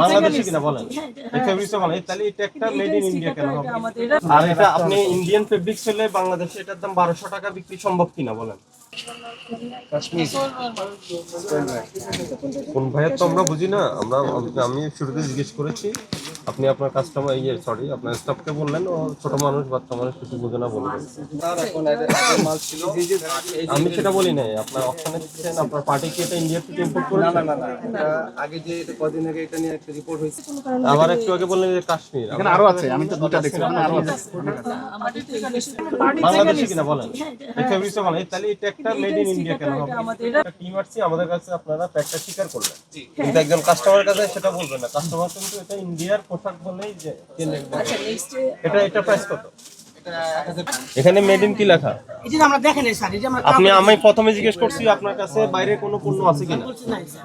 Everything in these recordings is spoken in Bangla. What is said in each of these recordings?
বাংলাদেশি কিনা বলেন, এই ফেব্রিক্সটা বলেন, তাহলে এটা একটা মেড ইন ইন্ডিয়া কেন হবে? আর এটা আপনি ইন্ডিয়ান ফেব্রিক্স হলে বাংলাদেশে এটার দাম 1200 টাকা বিক্রি সম্ভব কিনা বলেন? কোন ভাইয়ের তো আমরা বুঝি না, আমি শুরুতে জিজ্ঞেস করেছি, আপনি আপনার কাস্টমার সরি আপনার স্টাফকে বললেন ও ছোট মানুষ বাচ্চা মানুষ কিছু বোঝে না বলবেন। আমি সেটা বলি নাই, আপনার অপশনে দিচ্ছেন আপনার পার্টি কি এটা ইন্ডিয়া থেকে ইম্পোর্ট করে? না এটা আগে যে এটা কদিন আগে এটা নিয়ে একটা রিপোর্ট হয়েছে। আবার একটু আগে বললেন যে কাশ্মীর, এখানে আরো আছে, আমি তো দুটো দেখলাম, আরো আছে। বাংলাদেশি কিনা বলেন, এই ফেব্রিক্সটা বলেন, তাহলে এটা একটা মেড ইন ইন্ডিয়া কেন হবে? টিম আসছে আমাদের কাছে, আপনারা প্যাকটা স্বীকার করলেন, কিন্তু একজন কাস্টমারের কাছে সেটা বলবেন না। কাস্টমার কিন্তু এটা ইন্ডিয়ার পোশাক বলেই যে এটা প্রাইস কত? এখানে মেড ইন কি লেখা? আপনি আমি প্রথমে জিজ্ঞেস করছি আপনার কাছে বাইরে কোনো পণ্য আছে কিনা,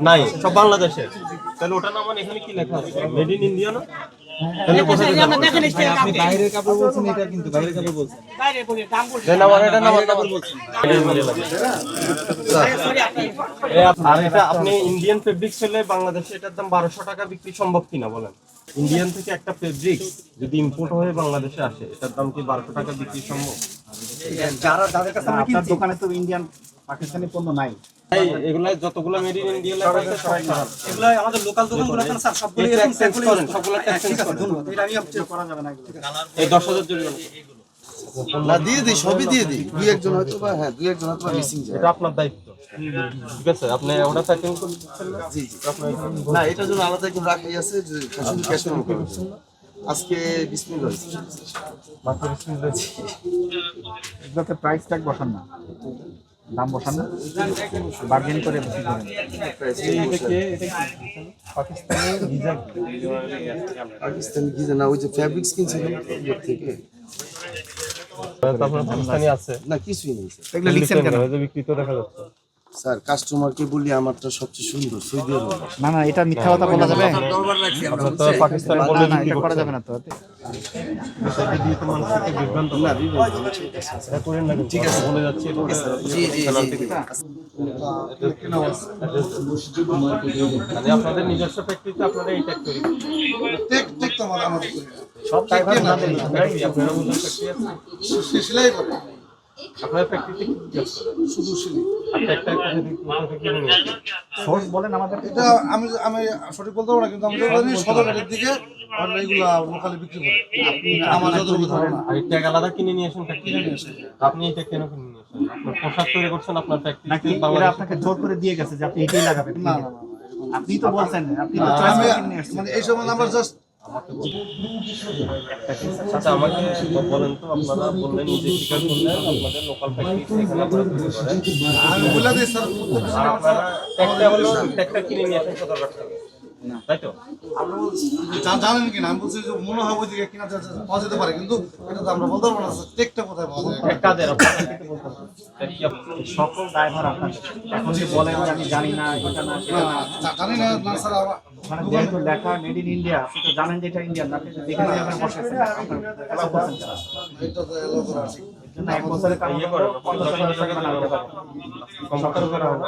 নাই, সব বাংলাদেশে। তাহলে ওটা না, মানে এখানে কি লেখা আছে? মেড ইন ইন্ডিয়া না? তাহলে কোথায় আপনি বাইরের কাপড় বলছেন, এটা কিন্তু বাইরের কাপড় বলছেন। দেন আমার এটা নাম বলছেন। আর এটা আপনি ইন্ডিয়ান ফেব্রিক্স হলে বাংলাদেশে এটার দাম 1200 টাকা বিক্রি সম্ভব কিনা বলেন? ইন্ডিয়ান থেকে একটা ফেব্রিক্স যদি ইম্পোর্ট হয়ে বাংলাদেশে আসে, এটার দাম কি 1200 টাকা বিক্রি সম্ভব? যাদের কাছে আপনার দোকানে তো ইন্ডিয়ান পাকিস্তানি পণ্য নাই। এগুলা যতগুলো মেড ইন ইন্ডিয়া লেখা আছে সব খারাপ। এগুলো আমাদের লোকাল দোকানগুলো আছে স্যার, সবগুলো এরকম চেঞ্জ করেন, সবগুলো চেঞ্জ করেন। ধন্যবাদ। এটা আমি আপনি করা যাবে না এগুলো। এই 10,000 জরিমানা না দিয়ে দিই, সবই দিয়ে দিই। দুই একজন হয়তো বা মিসিং যায়। এটা আপনার দায়িত্ব, ঠিক আছে? আপনি ওটা প্যাকিং করে দিচ্ছেন না? জি জি। না এটার জন্য আলাদা একজন রাখাই আছে যে শুধু ক্যাশ পেমেন্ট করবে। আজকে বিসমিল্লাহ হয়েছে। মাত্র 20 মিনিট হয়েছে। এগুলোতে প্রাইস ট্যাগ বসান না, দাম বসান না, বার্গেনিং করে বিক্রি করেন। পাকিস্তানি গিজা না, ওই যে ফ্যাব্রিক্স কিনছিলাম ইয়ের থেকে। আপনার পাকিস্তানি আছে? না কিছুই নেই স্যার। এগুলো লিখছেন কেন? বিক্রি তো দেখা যাচ্ছে। স্যার কাস্টমারকে বলি আমারটা সবচেয়ে সুন্দর, সৌদি আরব। না না, এটা মিথ্যা কথা বলা যাবে? আপনার তো পাকিস্তান না বলে না, বিক্রি এটা করা করছেন। যাবে না তো। বিষয়টি দিয়ে তো মানুষকে বিভ্রান্ত না এটা করেন না, ঠিক আছে বলে যাচ্ছি। জি জি জি। মানে আপনাদের নিজস্ব ফ্যাক্টরিতে আপনারা এই ট্যাগ তৈরি করেন? টেক টেক তো আমাদের সব ড্রাইভার না দেন। আপনারা বলুন ফ্যাক্টরি আছে? সেলাই করে আপনার ফ্যাক্টরিতে কি কাজ করেন? শুধু সেলাই। আর ট্যাগটা কোথা থেকে কিনে নিয়ে আসেন? সোর্স বলেন আমাদের। এটা আমি আমি সঠিক বলতে পারবো না, কিন্তু আমি জানি সদরঘাটের দিকে আর এইগুলা লোকালে বিক্রি করে। আপনি আমার যতটুকু ধারণা। আর এই ট্যাগ আলাদা কিনে নিয়ে আসেন ফ্যাক্টরি থেকে? আপনি এই ট্যাগ কেন কিনে নিয়ে আসেন? আপনার পোশাক তৈরি করছেন আপনার ফ্যাক্টরিতে? নাকি এরা আপনাকে জোর করে দিয়ে গেছে যে আপনি এটাই লাগাবেন? না না আপনি তো বলছেন, আপনি তো চয়েস করে কিনে নিয়ে আসছেন। মানে এই সময় আমরা জাস্ট আচ্ছা আমাকে বলেন তো, আপনারা বললেন নিজে স্বীকার করলেন আপনাদের লোকাল ফ্যাক্টরি এখানে আপনারা তৈরি করেন, আমি বলে দিই স্যার, আর আপনারা ট্যাগটা কিনে নিয়ে আসেন সদরঘাট থেকে, তাই তো? জানেন কিনা আমি বলছি যে মনে হয় ওইদিকে কিনা পাওয়া যেতে পারে, কিন্তু এটা তো আমরা বলতে পারবো না টেকটা কোথায় পাওয়া যায়। কাদের আপনারা কিন্তু বলতে পারেন। ট্যাগ কি সকল ড্রাইভার আপনার এখন যে বলেন যে আমি জানি না, এটা না সেটা না, জানি না না স্যার, আমার মানে যেহেতু লেখা মেড ইন ইন্ডিয়া, আপনি তো জানেন যে এটা ইন্ডিয়ান না, আপনি দেখে নিয়ে যাবেন বসেছেন, আপনার allow করছেন না। এটা তো এলো করা আছে। এর জন্য এক বছরের কাজ ইয়ে করেন, 50,000 টাকা না হতে পারে। কম্পিউটার করা হবে।